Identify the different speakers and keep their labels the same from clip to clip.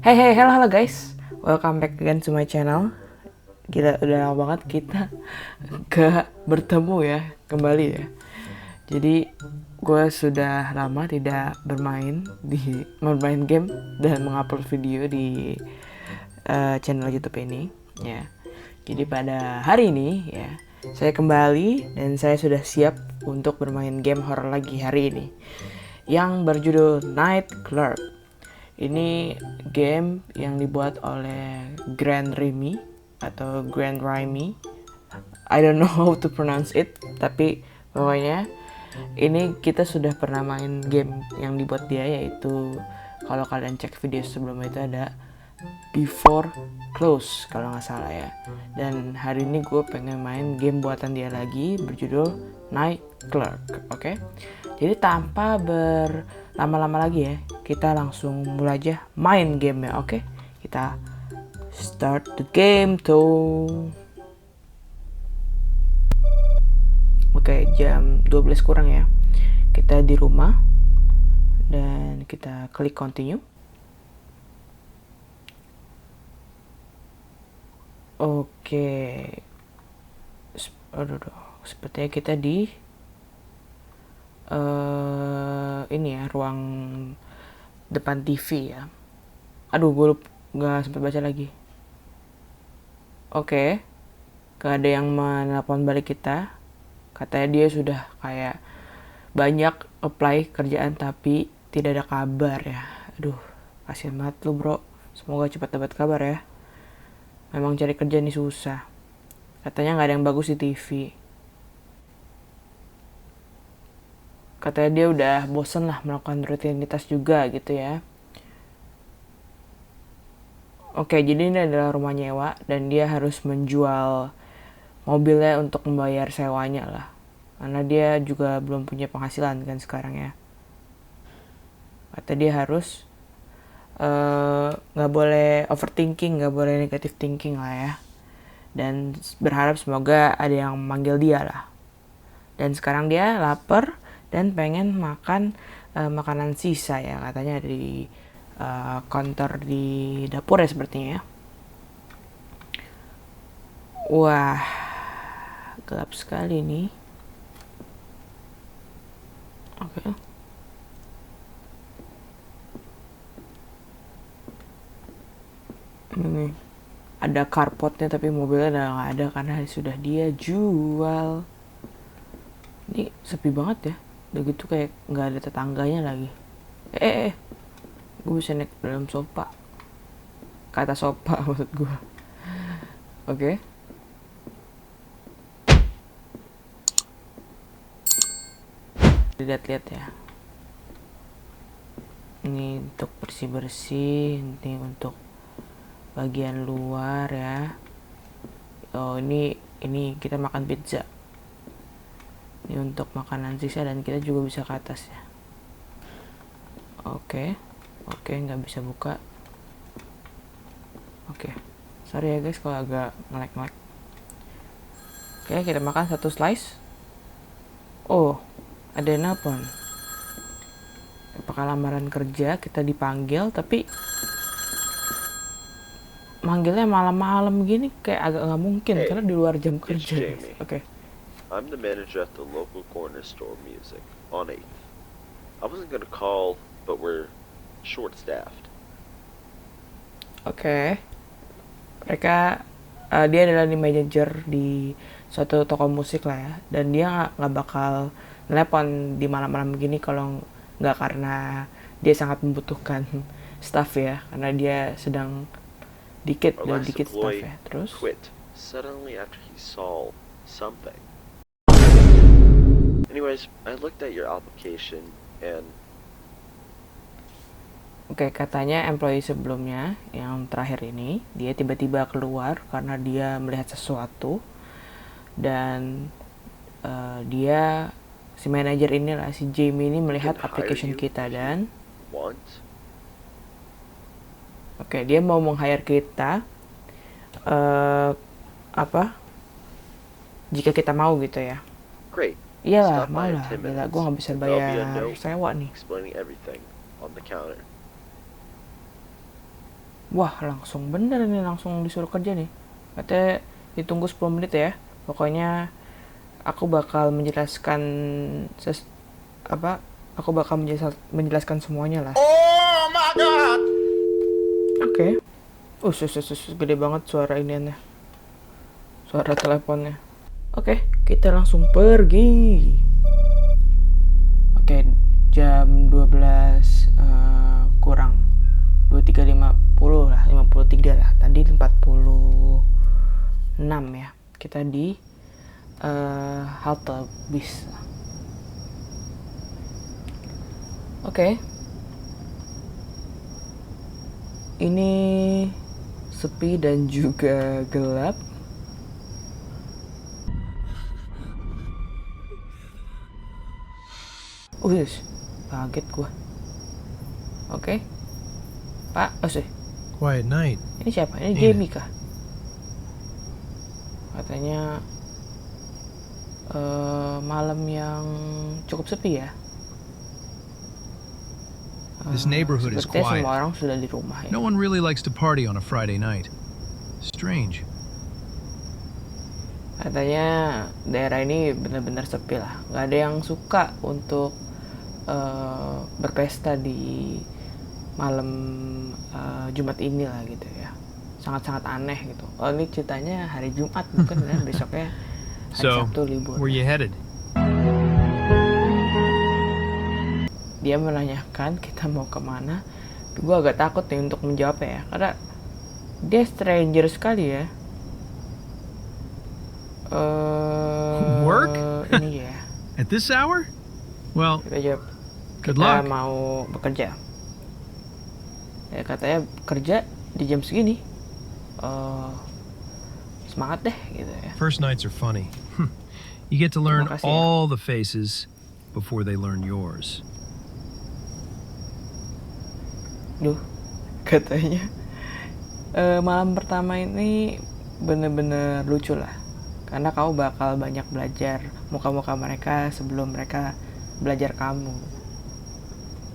Speaker 1: Hey hey, hello guys, welcome back again to my channel. Gila, udah lama banget kita gak bertemu ya, kembali ya. Jadi gue sudah lama tidak bermain game dan mengupload video di channel YouTube ini ya. Jadi pada hari ini ya, saya kembali dan saya sudah siap untuk bermain game horror lagi hari ini yang berjudul Night Clerk. Ini game yang dibuat oleh Grand Remy atau Grand Remy. I don't know how to pronounce it, tapi pokoknya ini kita sudah pernah main game yang dibuat dia, yaitu kalau kalian cek video sebelumnya itu ada Before Close kalau nggak salah ya. Dan hari ini gue pengen main game buatan dia lagi berjudul Night Clerk. Oke. Jadi tanpa berlama-lama lagi ya, kita langsung mulai aja main game ya. Oke. Kita start the game tuh. Oke, jam 12 kurang ya. Kita di rumah dan kita klik continue. Oke. Aduh, sepertinya kita di ini ya, ruang depan TV ya. Aduh, gue nggak sempat baca lagi. Oke, gak ada yang menelpon balik kita. Katanya dia sudah kayak banyak apply kerjaan tapi tidak ada kabar ya. Aduh, kasihan banget lu bro. Semoga cepat dapat kabar ya. Memang cari kerja nih susah. Katanya nggak ada yang bagus di TV. Katanya dia udah bosen lah melakukan rutinitas juga gitu ya. Oke, jadi ini adalah rumah nyewa dan dia harus menjual mobilnya untuk membayar sewanya lah. Karena dia juga belum punya penghasilan kan sekarang ya. Kata dia harus nggak boleh overthinking, nggak boleh negative thinking lah ya. Dan berharap semoga ada yang manggil dia lah. Dan sekarang dia lapar dan pengen makan makanan sisa ya, katanya di counter di dapur ya sepertinya ya. Wah, gelap sekali nih. Oke. Ini ada carportnya tapi mobilnya udah nggak ada karena sudah dia jual. Ini sepi banget ya. Udah gitu kayak nggak ada tetangganya lagi. Gue bisa naik dalam sofa. Kata sofa maksud gue. Oke. Lihat-lihat ya. Ini untuk bersih-bersih, ini untuk bagian luar ya. Oh, ini kita makan pizza. Ini untuk makanan sisa dan kita juga bisa ke atas ya. Oke, nggak bisa buka. Oke, sorry ya guys kalau agak ngelek-ngelek. Oke, kita makan satu slice. Oh, ada yang nelpon. Apakah lamaran kerja kita dipanggil, tapi manggilnya malam-malam gini kayak agak nggak mungkin karena di luar jam kerja guys. Oke.
Speaker 2: I'm the manager at the local corner store music on 8th. I wasn't gonna call, but we're short-staffed.
Speaker 1: Oke. Mereka dia adalah di manajer di suatu toko musik lah ya, dan dia nggak bakal telepon di malam-malam begini kalau nggak karena dia sangat membutuhkan staff ya, karena dia sedang
Speaker 2: Our
Speaker 1: dan
Speaker 2: last
Speaker 1: dikit staff
Speaker 2: employee
Speaker 1: ya. Terus
Speaker 2: quit suddenly after he saw something. Anyways, I looked at your application and
Speaker 1: oke, katanya employee sebelumnya yang terakhir ini dia tiba-tiba keluar karena dia melihat sesuatu. Dan dia si manajer inilah, si Jamie ini
Speaker 2: we
Speaker 1: melihat
Speaker 2: can hire
Speaker 1: application
Speaker 2: you
Speaker 1: kita
Speaker 2: if you
Speaker 1: dan
Speaker 2: want.
Speaker 1: oke, dia mau meng-hire kita eh apa jika kita mau gitu ya.
Speaker 2: Great.
Speaker 1: Iyalah,
Speaker 2: Stop
Speaker 1: mau
Speaker 2: by in
Speaker 1: lah,
Speaker 2: 10
Speaker 1: gila gue
Speaker 2: minutes.
Speaker 1: nggak bisa
Speaker 2: There'll be a
Speaker 1: bayar
Speaker 2: note
Speaker 1: sewa nih.
Speaker 2: explaining everything on the counter.
Speaker 1: Wah, langsung bener nih, langsung disuruh kerja nih. Katanya ditunggu 10 menit ya. Pokoknya aku bakal menjelaskan apa? Aku bakal menjelaskan semuanya lah.
Speaker 3: Oh my god!
Speaker 1: Oke. Gede banget suara iniannya. Suara teleponnya. Oke, kita langsung pergi. Oke, jam 12 kurang 23.50 lah, 53 lah. Tadi 46 ya. Kita di halte bis. Oke. Ini sepi dan juga gelap. Kaget gua. Oke. Pak,
Speaker 4: Quiet night.
Speaker 1: ini siapa? Ini
Speaker 4: Iya.
Speaker 1: Jamie kah? Katanya malam yang cukup sepi ya.
Speaker 4: This neighborhood is
Speaker 1: Sepertinya
Speaker 4: quiet.
Speaker 1: semua orang sudah di rumah ya.
Speaker 4: No one really likes to party on a Friday night. Strange.
Speaker 1: Katanya daerah ini benar-benar sepi lah. Nggak ada yang suka untuk berpesta di malam Jumat ini lah gitu ya. Sangat-sangat aneh gitu. Oh, ini ceritanya hari Jumat bukan ya, besoknya hari
Speaker 4: So,
Speaker 1: Sabtu libur.
Speaker 4: where you headed?
Speaker 1: Dia menanyakan kita mau kemana. Gue agak takut nih untuk menjawabnya ya, karena dia stranger sekali ya.
Speaker 4: Work?
Speaker 1: Ini ya.
Speaker 4: At this hour? Well,
Speaker 1: Kita jawab,
Speaker 4: good
Speaker 1: kita
Speaker 4: luck.
Speaker 1: mau bekerja. Ya katanya kerja di jam segini. Semangat deh gitu ya.
Speaker 4: First nights are funny. You get to learn
Speaker 1: Terima kasih ya.
Speaker 4: all the faces before they learn yours.
Speaker 1: Duh, katanya malam pertama ini bener-bener lucu lah. Karena kamu bakal banyak belajar muka-muka mereka sebelum mereka belajar kamu.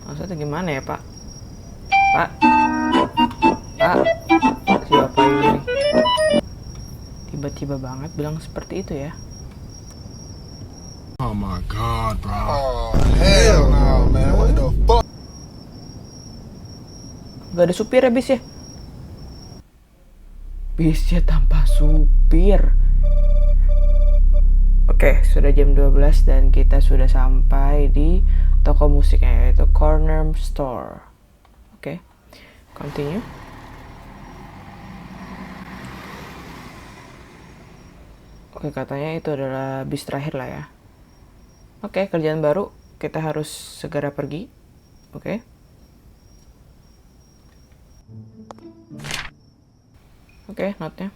Speaker 1: Maksudnya gimana ya, Pak? Pak? Si bapak ini tiba-tiba banget bilang seperti itu ya.
Speaker 3: Oh my god, bro. Oh, hell no, man. What the fuck?
Speaker 1: Gak ada supir ya bis ya? Bisnya tanpa supir. Oke, sudah jam 12 dan kita sudah sampai di toko musiknya, yaitu Corner Store. Oke, continue. Oke, katanya itu adalah bis terakhir lah ya. Oke, kerjaan baru, kita harus segera pergi. Oke. Oke, note-nya.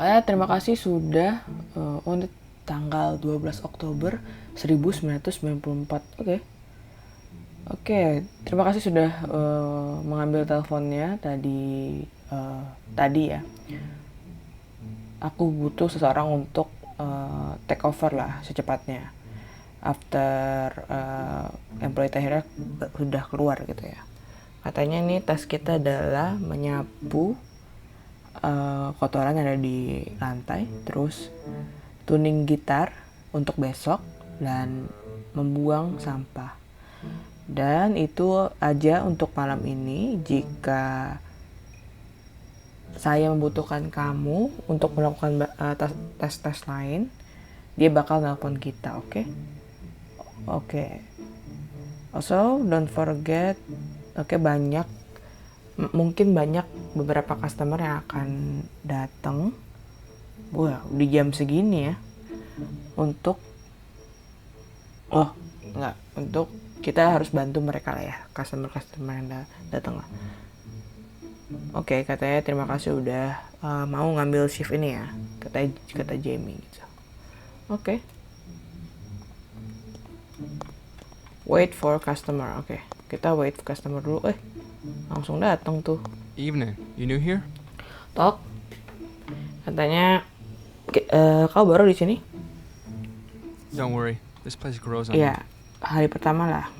Speaker 1: Terima kasih sudah untuk tanggal 12 Oktober 1994. Oke, terima kasih sudah mengambil teleponnya tadi ya. Aku butuh seseorang untuk take over lah secepatnya. After employee terakhirnya sudah keluar gitu ya. Katanya nih task kita adalah menyapu kotoran yang ada di lantai, terus tuning gitar untuk besok, dan membuang sampah. Dan itu aja untuk malam ini. Jika saya membutuhkan kamu untuk melakukan tes-tes lain, dia bakal nelpon kita, oke? Oke. Also, don't forget, mungkin banyak beberapa customer yang akan datang. Wah, di jam segini ya. Untuk kita harus bantu mereka lah ya, customer yang datang lah. Oke, katanya terima kasih udah mau ngambil shift ini ya, kata Jamie gitu. Oke. Wait for customer. Oke, kita wait for customer dulu. Langsung datang tuh.
Speaker 5: Evening. You new here?
Speaker 1: Tok. Katanya kau baru di sini?
Speaker 5: Don't worry. This place grows on me.
Speaker 1: Iya, hari pertama lah.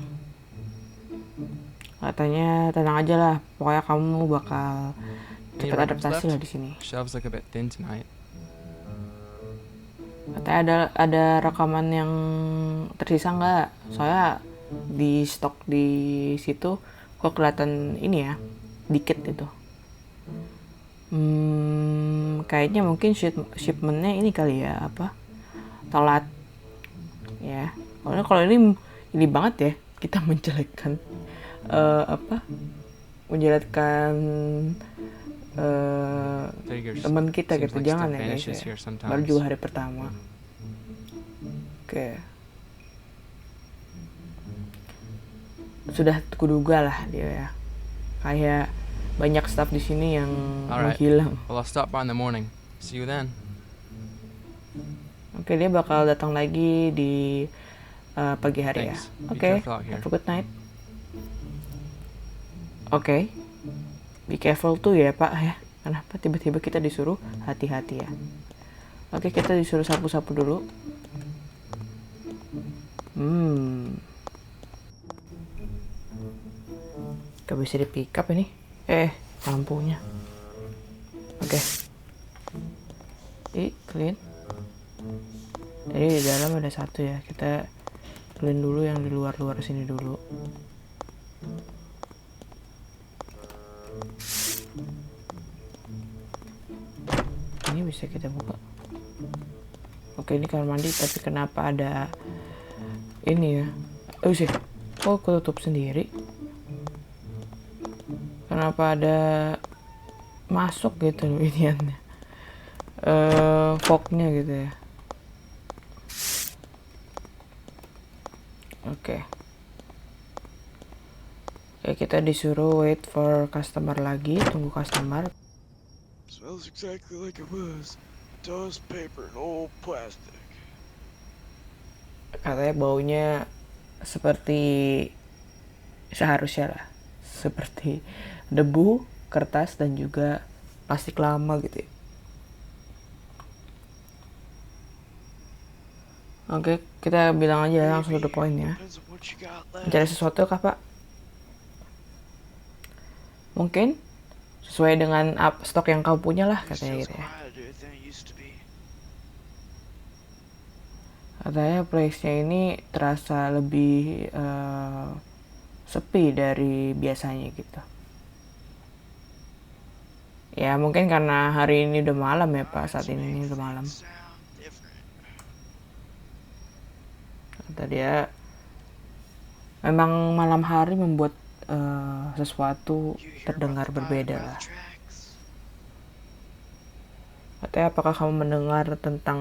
Speaker 1: Katanya tenang aja lah, pokoknya kamu bakal
Speaker 5: Any
Speaker 1: cepat
Speaker 5: records
Speaker 1: adaptasi
Speaker 5: left?
Speaker 1: lah di sini.
Speaker 5: Shelves look a bit thin tonight.
Speaker 1: Katanya ada rekaman yang tersisa nggak? Soalnya di stok di situ kok kelihatan ini ya, dikit itu. Kayaknya mungkin shipmentnya ini kali ya, apa? Telat. Ya. Kalau ini banget ya, kita menjelekkan menjelekkan
Speaker 5: Figures.
Speaker 1: teman kita
Speaker 5: Seems
Speaker 1: gitu.
Speaker 5: like
Speaker 1: Jangan
Speaker 5: stuff
Speaker 1: ya guys
Speaker 5: vanishes
Speaker 1: ya.
Speaker 5: here sometimes.
Speaker 1: Baru juga hari pertama. Oke. Sudah kuduga lah dia ya. Kayak banyak staff di sini yang
Speaker 5: Alright.
Speaker 1: menghilang.
Speaker 5: Well, I'll stop by in the morning. See you then.
Speaker 1: Oke, dia bakal datang lagi di pagi hari ya.
Speaker 5: Thanks. Be
Speaker 1: Oke,
Speaker 5: careful out here.
Speaker 1: have a good night. Oke. Be careful tuh ya Pak ya. Kenapa tiba-tiba kita disuruh hati-hati ya? Oke, kita disuruh sapu-sapu dulu. Gak bisa di pick up ini. Lampunya. Oke. Clean. Jadi di dalam ada satu ya. Kita clean dulu yang di luar-luar sini dulu. Ini bisa kita buka. Oke, ini kamar mandi, tapi kenapa ada ini ya? Sih. Kok ketutup sendiri? Kenapa ada masuk gitu loh iniannya? Fognya gitu ya. Oke. Kita disuruh wait for customer lagi, tunggu customer.
Speaker 3: Smells exactly like it was. Dust, paper, and old plastic.
Speaker 1: Katanya baunya seperti seharusnya lah, seperti debu, kertas, dan juga plastik lama gitu ya. Oke, kita bilang aja langsung to the point ya.
Speaker 3: Depends on what you got left.
Speaker 1: Mencari sesuatu kah Pak? Mungkin sesuai dengan stok yang kamu punya lah, katanya gitu ya.
Speaker 3: Quieter than it used to be.
Speaker 1: Katanya place-nya ini terasa lebih sepi dari biasanya gitu. Ya mungkin karena hari ini udah malam ya Pak, saat ini udah malam.
Speaker 3: Sound different.
Speaker 1: Kata dia memang malam hari membuat sesuatu
Speaker 3: You hear
Speaker 1: terdengar
Speaker 3: about the
Speaker 1: berbeda
Speaker 3: Bible
Speaker 1: lah.
Speaker 3: tracks?
Speaker 1: Katanya apakah kamu mendengar tentang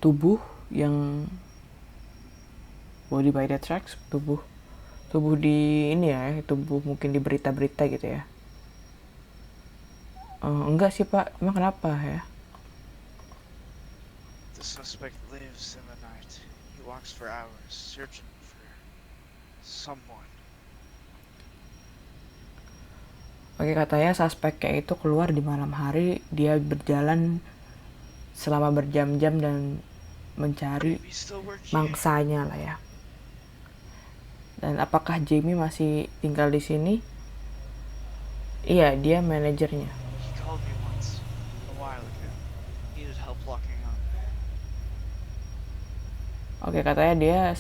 Speaker 1: tubuh yang body by the tracks, tubuh di ini ya, tubuh mungkin di berita-berita gitu ya. Enggak sih Pak, emang kenapa ya?
Speaker 3: The suspect lives in the night. He walks for hours searching for someone.
Speaker 1: Oke, katanya suspeknya itu keluar di malam hari, dia berjalan selama berjam-jam dan mencari
Speaker 3: Maybe still work here.
Speaker 1: mangsanya lah ya. Dan apakah Jamie masih tinggal di sini? Iya, dia manajernya.
Speaker 3: He called me once, a while ago. Needed help locking up.
Speaker 1: Oke, katanya dia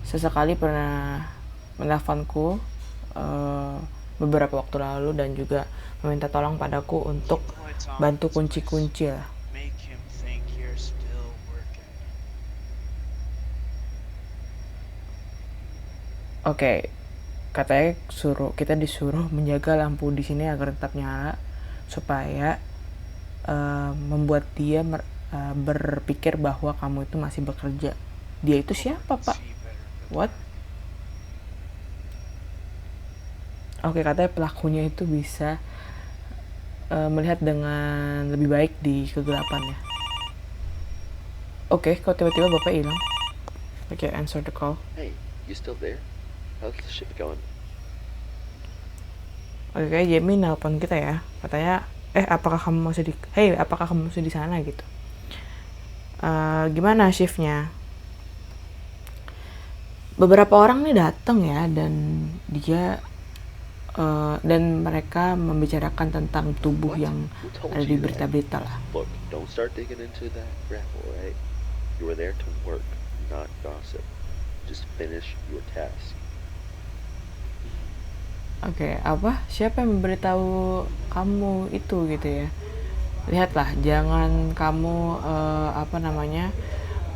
Speaker 1: sesekali pernah menelponku beberapa waktu lalu dan juga meminta tolong padaku untuk
Speaker 3: Keep the lights on
Speaker 1: bantu
Speaker 3: in this place.
Speaker 1: kunci-kunci lah.
Speaker 3: Make him think you're still working.
Speaker 1: Oke, katanya kita disuruh menjaga lampu di sini agar tetap nyala supaya membuat dia berpikir bahwa kamu itu masih bekerja. Dia itu siapa Pak?
Speaker 3: See better in the
Speaker 1: What? Oke, katanya pelakunya itu bisa melihat dengan lebih baik di kegelapan ya. Oke, kok tiba-tiba Bapak hilang? Oke, answer the call.
Speaker 2: Hey, you still there? How's the ship going?
Speaker 1: Oke, Jamie nelpon kita ya. Katanya, apakah kamu masih di sana gitu. Gimana shiftnya? Beberapa orang nih datang ya dan dia dan mereka membicarakan tentang tubuh
Speaker 2: What?
Speaker 1: yang
Speaker 2: Who told
Speaker 1: ada di
Speaker 2: you that?
Speaker 1: berita-berita lah.
Speaker 2: Look, don't start digging into that grapple, right? You were there to work, not gossip. Just finish your task.
Speaker 1: Oke, apa? Siapa yang memberitahu kamu itu gitu ya? Lihatlah, jangan kamu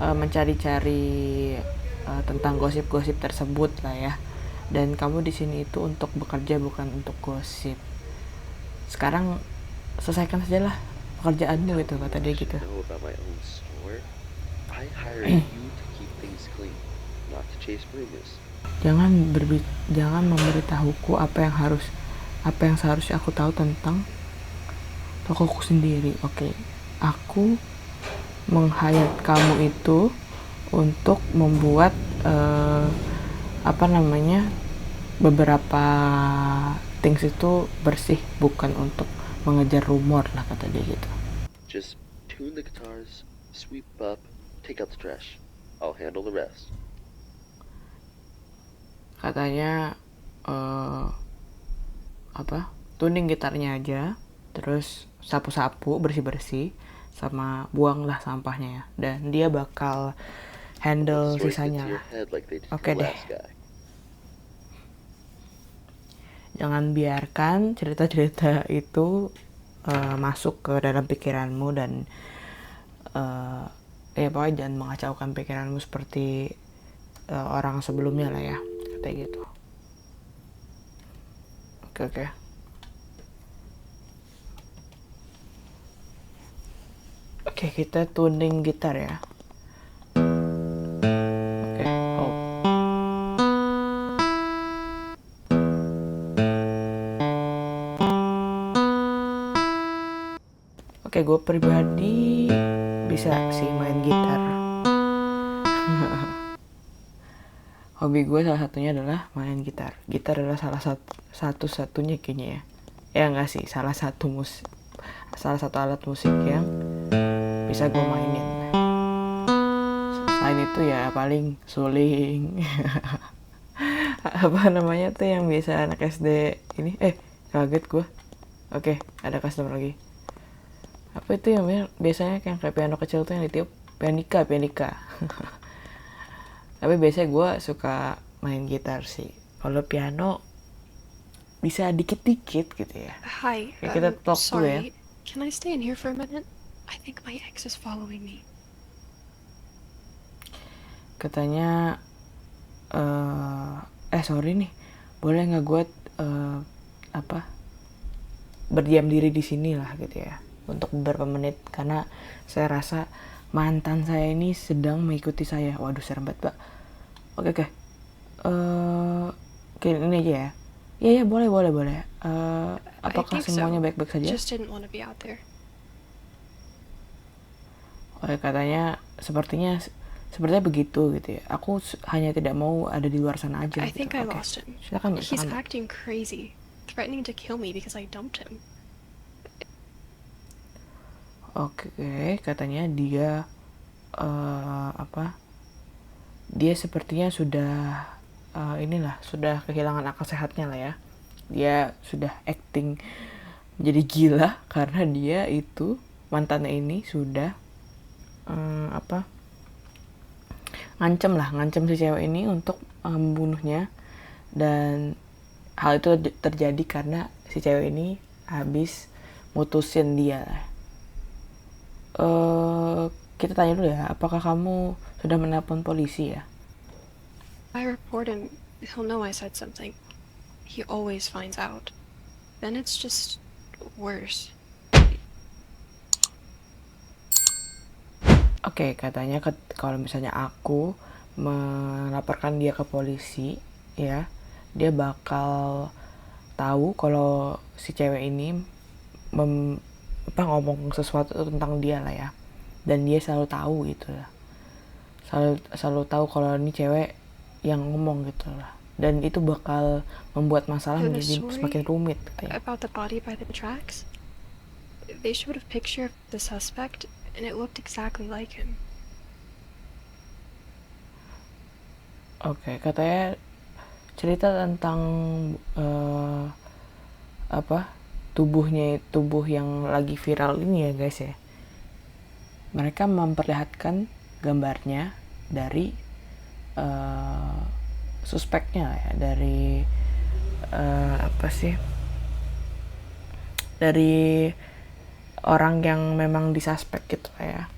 Speaker 1: mencari-cari tentang gosip-gosip tersebut lah ya. Dan kamu di sini itu untuk bekerja bukan untuk gosip. Sekarang selesaikan sajalah pekerjaanmu gitu, kata dia gitu.
Speaker 2: Know about my own store? I hired you to keep things clean, not to chase rumors.
Speaker 1: Jangan memberitahuku apa yang seharusnya aku tahu tentang tokoku sendiri. Oke. Aku meng-hire kamu itu untuk membuat beberapa things itu bersih, bukan untuk mengejar rumor lah, kata dia gitu.
Speaker 2: Just tune the guitars, sweep up, take out the trash. I'll handle the rest.
Speaker 1: Katanya tuning gitarnya aja, terus sapu-sapu, bersih-bersih, sama buanglah sampahnya ya. Dan dia bakal handle
Speaker 2: Stories get
Speaker 1: sisanya
Speaker 2: to
Speaker 1: lah.
Speaker 2: your head like they did to
Speaker 1: Oke
Speaker 2: the
Speaker 1: deh.
Speaker 2: last guy.
Speaker 1: Jangan biarkan cerita-cerita itu masuk ke dalam pikiranmu, dan ya pokoknya jangan mengacaukan pikiranmu seperti orang sebelumnya lah ya, kayak gitu. Oke. Oke, kita tuning gitar ya. Oke. Oh. Oke, gue pribadi bisa sih main gitar. Hobi gue salah satunya adalah main gitar. Gitar adalah satu-satunya kayaknya ya. Ya enggak sih, salah satu alat musik yang bisa gue mainin. Selain itu ya paling suling. Apa namanya tuh yang biasa anak SD ini? Kaget gue. Oke, ada customer lagi. Apa itu yang biasanya kayak piano kecil tuh yang ditiup? Pianika. Tapi biasanya gue suka main gitar sih. Kalau piano bisa dikit-dikit gitu ya.
Speaker 6: Hi,
Speaker 1: Kayak kita talk dulu ya.
Speaker 6: sorry. Can I stay in here for a minute? I think my ex is following me.
Speaker 1: Katanya, sorry nih, boleh nggak gue berdiam diri di sini lah gitu ya, untuk beberapa menit, karena saya rasa mantan saya ini sedang mengikuti saya. Waduh, serem banget, Pak. Oke. Oke, ini aja ya. Iya, boleh. Apakah
Speaker 6: think
Speaker 1: semuanya
Speaker 6: so.
Speaker 1: baik-baik saja?
Speaker 6: Just didn't want to be out there.
Speaker 1: Oke, katanya sepertinya begitu gitu ya. Aku hanya tidak mau ada di luar sana aja.
Speaker 6: I
Speaker 1: gitu.
Speaker 6: think I
Speaker 1: Oke.
Speaker 6: lost him.
Speaker 1: Silakan,
Speaker 6: He's
Speaker 1: Mbak.
Speaker 6: acting crazy, threatening to kill me because I dumped him.
Speaker 1: Oke, katanya dia dia sepertinya sudah sudah kehilangan akal sehatnya lah ya. Dia sudah acting jadi gila karena dia itu mantannya ini sudah ngancem si cewek ini untuk membunuhnya, dan hal itu terjadi karena si cewek ini habis mutusin dia lah. Kita tanya dulu ya, apakah kamu sudah menelpon polisi ya?
Speaker 6: I report him, he'll know I said something. He always finds out. Then it's just worse.
Speaker 1: Oke, katanya kalau misalnya aku melaporkan dia ke polisi ya, dia bakal tahu kalau si cewek ini ngomong sesuatu tentang dia lah ya, dan dia selalu tahu gitu lah, selalu tahu kalau ini cewek yang ngomong gitu lah, dan itu bakal membuat masalah
Speaker 6: And the
Speaker 1: menjadi
Speaker 6: story
Speaker 1: semakin rumit katanya.
Speaker 6: about the body by the tracks? They showed a picture of the suspect, and it looked exactly like him.
Speaker 1: Oke, katanya cerita tentang tubuh yang lagi viral ini ya guys ya. Mereka memperlihatkan gambarnya dari suspeknya ya, dari dari orang yang memang disuspek gitu ya.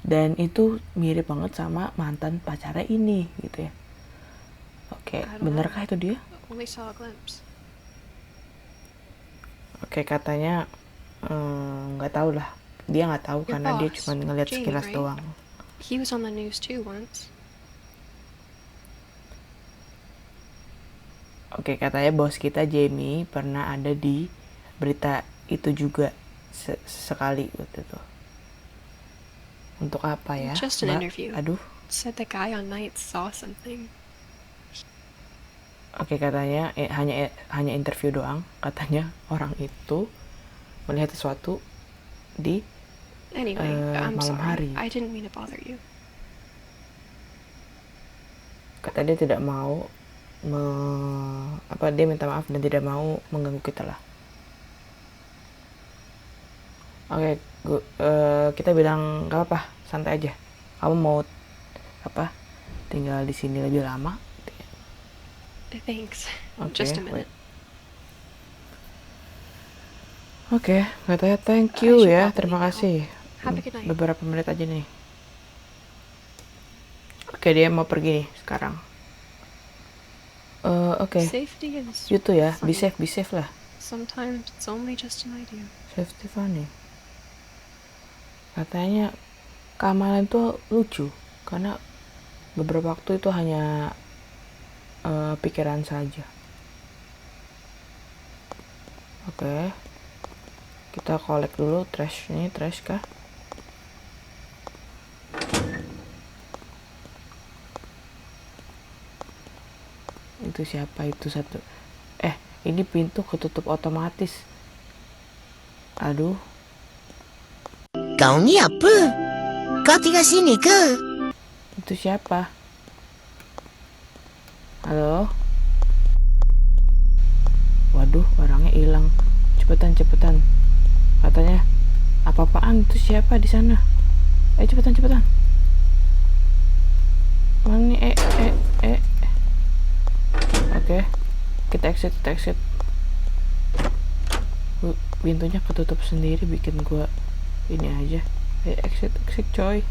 Speaker 1: Dan itu mirip banget sama mantan pacarnya ini gitu ya. Oke, benarkah itu dia?
Speaker 6: Only saw a glimpse.
Speaker 1: Oke, katanya nggak tahu lah. Dia nggak tahu
Speaker 6: Your
Speaker 1: karena dia
Speaker 6: boss,
Speaker 1: cuma ngeliat
Speaker 6: Jamie,
Speaker 1: sekilas
Speaker 6: right?
Speaker 1: doang.
Speaker 6: He was on the news too once.
Speaker 1: Oke, katanya bos kita Jamie pernah ada di berita itu juga sekali waktu itu. Untuk apa ya?
Speaker 6: Just an
Speaker 1: Mbak?
Speaker 6: interview.
Speaker 1: Aduh.
Speaker 6: Said the guy on nights saw something.
Speaker 1: Oke, katanya hanya interview doang. Katanya orang itu melihat sesuatu di
Speaker 6: Anyway, I'm
Speaker 1: malam
Speaker 6: sorry.
Speaker 1: hari.
Speaker 6: I didn't mean to bother you.
Speaker 1: Kata dia tidak mau dia minta maaf dan tidak mau mengganggu kita lah. Oke, kita bilang gak apa-apa, santai aja. Kamu mau tinggal di sini lebih lama?
Speaker 6: Thanks.
Speaker 1: Oke,
Speaker 6: Just a minute.
Speaker 1: Oke, katanya thank
Speaker 6: I
Speaker 1: you
Speaker 6: should
Speaker 1: ya,
Speaker 6: probably
Speaker 1: terima
Speaker 6: go.
Speaker 1: kasih.
Speaker 6: Have a good night.
Speaker 1: Beberapa menit aja nih. Oke, dia mau pergi nih sekarang. Oke.
Speaker 6: Safety is
Speaker 1: Itu ya, be
Speaker 6: funny.
Speaker 1: safe lah.
Speaker 6: Sometimes it's only just an idea.
Speaker 1: Safety funny. Katanya keamanan itu lucu karena beberapa waktu itu hanya pikiran saja. Oke. Kita collect dulu trash. Ini trash kah? Itu siapa itu satu? Ini pintu ketutup otomatis. Aduh.
Speaker 7: Kau ni apa? Kau tinggal sini ke?
Speaker 1: Itu siapa? Halo? Waduh, orangnya hilang. Cepetan. Katanya, apa-apaan itu siapa di sana? Cepetan. Mana nih? Oke. Kita exit. Pintunya ketutup sendiri, bikin gua ini aja. Exit coy.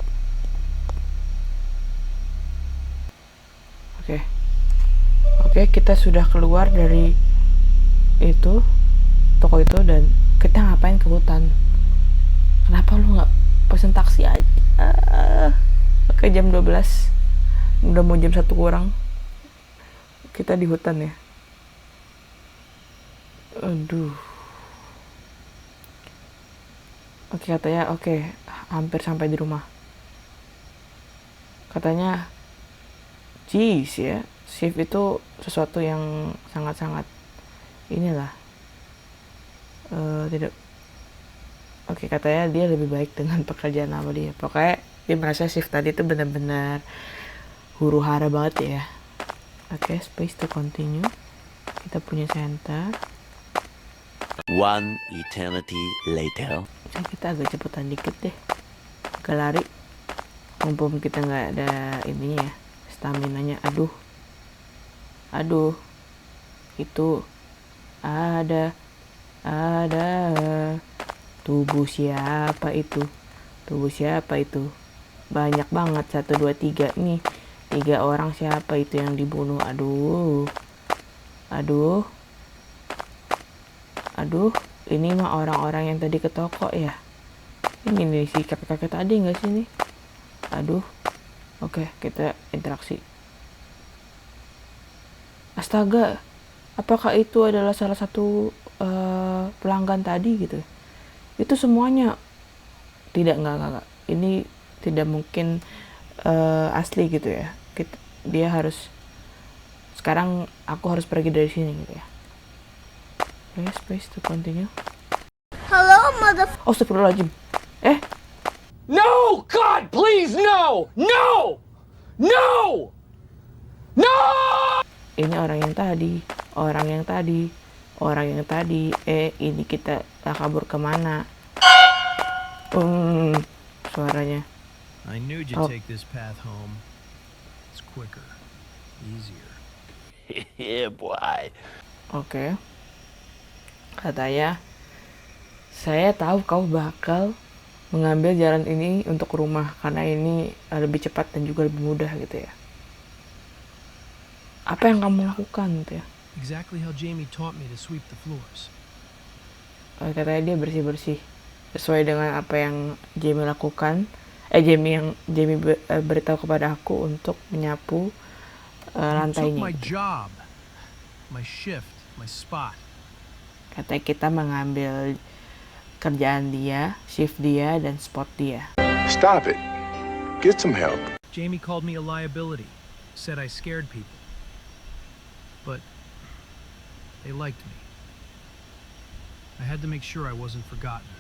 Speaker 1: Oke, kita sudah keluar dari toko itu dan kita ngapain ke hutan? Kenapa lu nggak pesen taksi aja? Oke, jam 12. Udah mau jam 1 kurang. Kita di hutan ya. Aduh. Oke, katanya hampir sampai di rumah. Katanya jeez ya, shift itu sesuatu yang sangat-sangat inilah tidak. Oke, katanya dia lebih baik dengan pekerjaan lama dia. Pokoknya dia merasa shift tadi itu benar-benar huru hara banget ya. Oke, space to continue. Kita punya center.
Speaker 8: One eternity later.
Speaker 1: Kita agak cepetan dikit deh. Agak lari. Mumpung kita nggak ada ininya ya, staminanya. Aduh. Itu ada tubuh siapa itu? Banyak banget, 1, 2, 3 nih. 3 orang, siapa itu yang dibunuh? Aduh, ini mah orang-orang yang tadi ke toko ya. Ini nih si kakek-kakek tadi nggak sih nih? Aduh. Oke, kita interaksi. Astaga, apakah itu adalah salah satu pelanggan tadi gitu? Itu semuanya enggak. Ini tidak mungkin asli gitu ya. Dia harus, sekarang aku harus pergi dari sini gitu ya. Space to continue.
Speaker 7: Hello, mother.
Speaker 1: Oh, astagfirullahaladzim.
Speaker 9: No! God, please, no! No! No! No!
Speaker 1: Ini orang yang tadi. orang yang tadi. Ini kita kabur kemana? Suaranya.
Speaker 4: I knew you'd
Speaker 1: Oh.
Speaker 4: take this path home. It's quicker, easier.
Speaker 8: Yeah, boy.
Speaker 1: Oke. Katanya, saya tahu kau bakal mengambil jalan ini untuk rumah karena ini lebih cepat dan juga lebih mudah gitu ya. Apa yang kamu lakukan gitu ya?
Speaker 4: Exactly how Jamie taught me to sweep the floors.
Speaker 1: Katanya dia bersih-bersih sesuai dengan apa yang Jamie lakukan. Jamie beritahu kepada aku untuk menyapu
Speaker 4: You took
Speaker 1: lantainya.
Speaker 4: my job, my shift, my spot.
Speaker 1: Katanya kita mengambil kerjaan dia, shift dia, dan spot dia.
Speaker 10: Stop it. Get some help.
Speaker 4: Jamie called me a liability, said I scared people. But they liked me. I had to make sure I wasn't forgotten.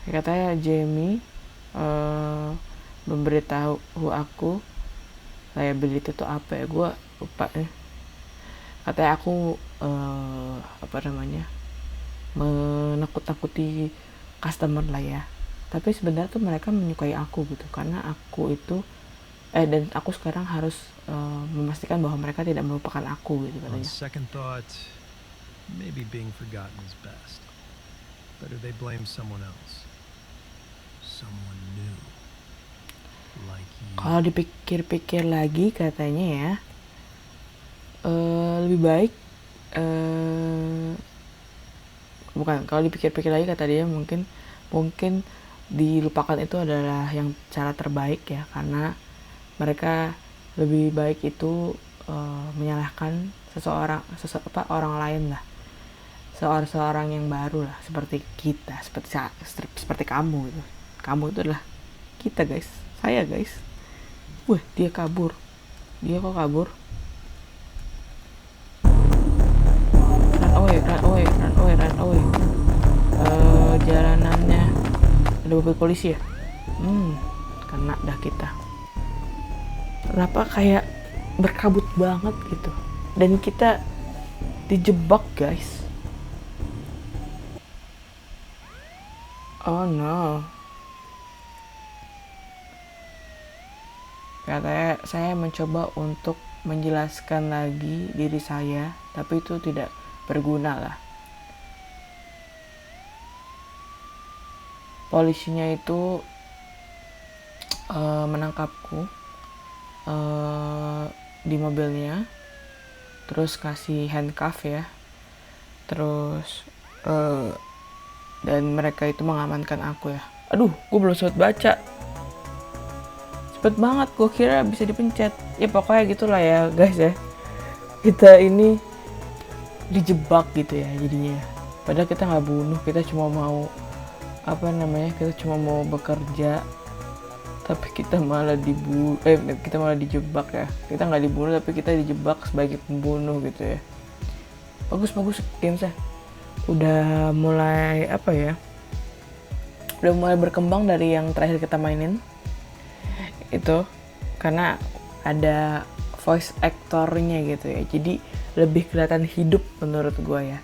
Speaker 1: Katanya Jamie memberitahu aku liability itu apa ya, gue lupa ya. Katanya aku menakut-nakuti customer lah ya, tapi sebenarnya tuh mereka menyukai aku gitu karena aku itu dan aku sekarang harus memastikan bahwa mereka tidak melupakan aku gitu
Speaker 4: On
Speaker 1: katanya.
Speaker 4: second thought, maybe being forgotten is best. Better they blame someone else. Someone new. Like you.
Speaker 1: Kalau dipikir-pikir lagi katanya ya, lebih baik bukan, kalau dipikir-pikir lagi kata dia mungkin dilupakan itu adalah yang cara terbaik ya, karena mereka lebih baik itu menyalahkan orang lain lah, seorang yang baru lah, seperti kita, seperti kamu gitu. Kamu itu adalah kita guys, saya guys. Wah, dia kok kabur? Run away. Jalanannya ada mobil polisi ya. Kena dah kita. Kenapa kayak berkabut banget gitu? Dan kita dijebak guys. Oh no. Katanya saya mencoba untuk menjelaskan lagi diri saya, tapi itu tidak berguna lah. Polisinya itu menangkapku di mobilnya, terus kasih handcuff ya, terus dan mereka itu mengamankan aku ya. Aduh, gue belum sempat baca. Cepet banget, gue kira bisa dipencet. Ya pokoknya gitulah ya guys ya. Kita ini dijebak gitu ya jadinya. Padahal kita nggak bunuh, kita cuma mau kita cuma mau bekerja, tapi kita malah kita malah dijebak ya. Kita nggak dibunuh tapi kita dijebak sebagai pembunuh gitu ya. Bagus gamesnya. Udah mulai udah mulai berkembang dari yang terakhir kita mainin itu, karena ada voice actornya gitu ya, jadi lebih kelihatan hidup menurut gue ya.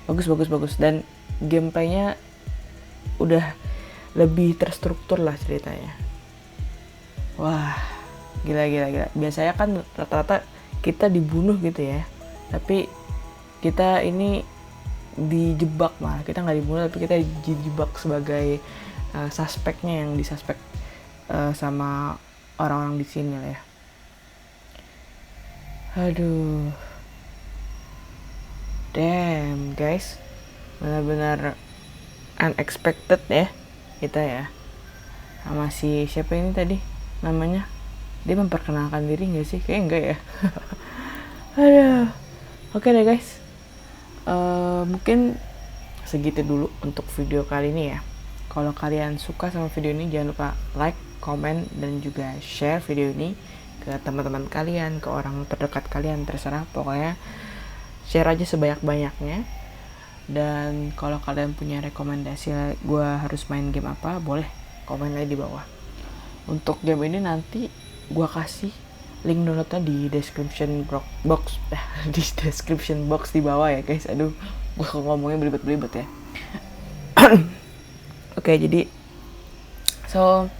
Speaker 1: Bagus dan gameplaynya udah lebih terstruktur lah ceritanya. Wah, gila. Biasanya kan rata-rata kita dibunuh gitu ya, tapi kita ini dijebak, malah kita nggak dibunuh tapi kita dijebak sebagai suspeknya yang disuspek sama orang-orang di sini lah ya. Aduh, damn guys, benar-benar unexpected ya kita ya. Sama si siapa ini tadi namanya, dia memperkenalkan diri nggak sih? Kayaknya enggak ya. Aduh, oke deh guys, mungkin segitu dulu untuk video kali ini ya. Kalau kalian suka sama video ini, jangan lupa like, komen, dan juga share video ini ke teman-teman kalian, ke orang terdekat kalian, terserah. Pokoknya share aja sebanyak-banyaknya. Dan kalau kalian punya rekomendasi gue harus main game apa, boleh komen aja di bawah. Untuk game ini nanti gue kasih link downloadnya di description box di description box di bawah ya guys. Aduh, gue ngomongnya belibet-belibet ya. Oke, jadi so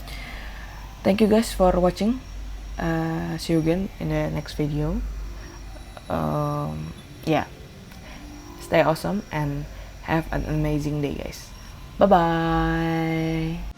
Speaker 1: thank you guys for watching. See you again in the next video. Yeah, stay awesome and have an amazing day guys. Bye bye.